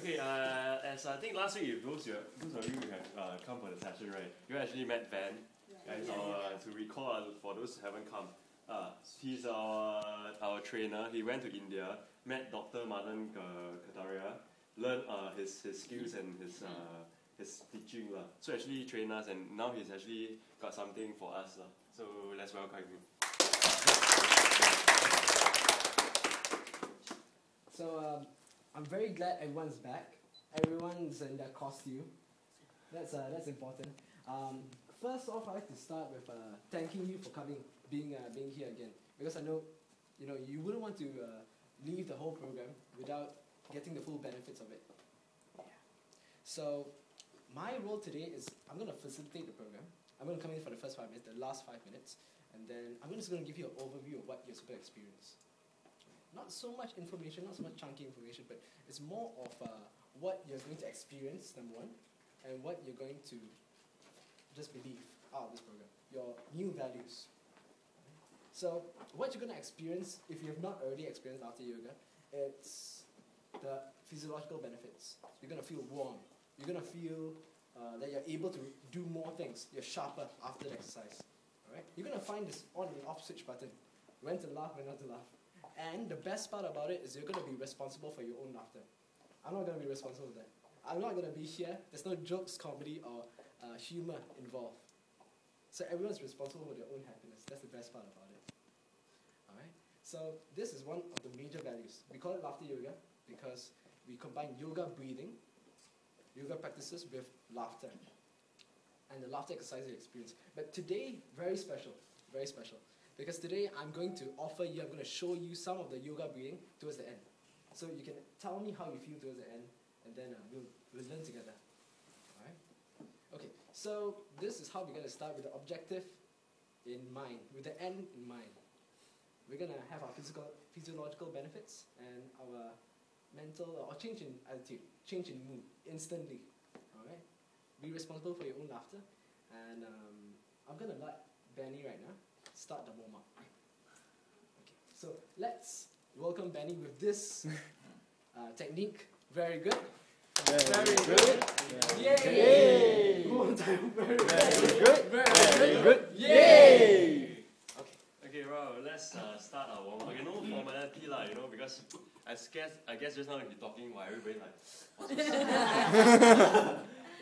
Okay, as I think last week, if those of you who have come for the session, right, you actually met Ben. Guys, to recall, for those who haven't come, he's our trainer. He went to India, met Dr. Madan Kataria, learned his skills and his teaching. So actually trained us, and now he's actually got something for us. So let's welcome him. So I'm very glad everyone's back. Everyone's in their costume. That's important. First off, I'd like to start with thanking you for coming, being here again, because I know, you wouldn't want to leave the whole program without getting the full benefits of it. Yeah. So my role today is I'm going to facilitate the program. I'm going to come in for the first 5 minutes, the last 5 minutes, and then I'm just going to give you an overview of what you're supposed to experience. Not so much information, not so much chunky information, but it's more of what you're going to experience, number one, and what you're going to just believe out of this program, your new values. So what you're going to experience, if you have not already experienced Laughter Yoga, it's the physiological benefits. You're going to feel warm. You're going to feel that you're able to do more things. You're sharper after the exercise. All right? You're going to find this on and off switch button, when to laugh, when not to laugh. And the best part about it is you're going to be responsible for your own laughter. I'm not going to be responsible for that. I'm not going to be here. There's no jokes, comedy, or humor involved. So everyone's responsible for their own happiness. That's the best part about it. Alright? So this is one of the major values. We call it Laughter Yoga because we combine yoga breathing, yoga practices with laughter. And the laughter exercise you experience. But today, very special. Very special. Because today I'm going to show you some of the yoga breathing towards the end. So you can tell me how you feel towards the end, and then we'll learn together. Alright? Okay, so this is how we're going to start with the objective in mind, with the end in mind. We're going to have our physiological benefits and our mental, or change in attitude, change in mood, instantly. Alright? Be responsible for your own laughter. And I'm going to let Benny right now start the warm-up. Okay, so let's welcome Benny with this technique. Very good. Very good. Yay! One more time. Very good. Very good. Yay! Okay, well, let's start our warm-up. Okay, no formality, because I guess just now if you're talking, everybody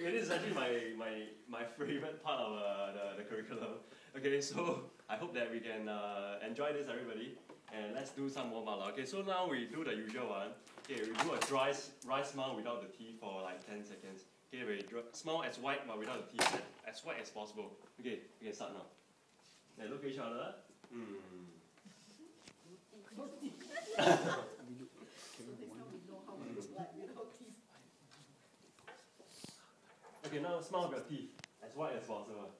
it is actually my favorite part of the curriculum. Okay, so I hope that we can enjoy this, everybody, and let's do some warm-up. Okay, so now we do the usual one. Okay, we do a dry smile without the teeth for like 10 seconds. Okay, we smile as white but without the teeth, as white as possible. Okay, we can start now. Then look at each other. Okay, now smile with your teeth, as white as possible.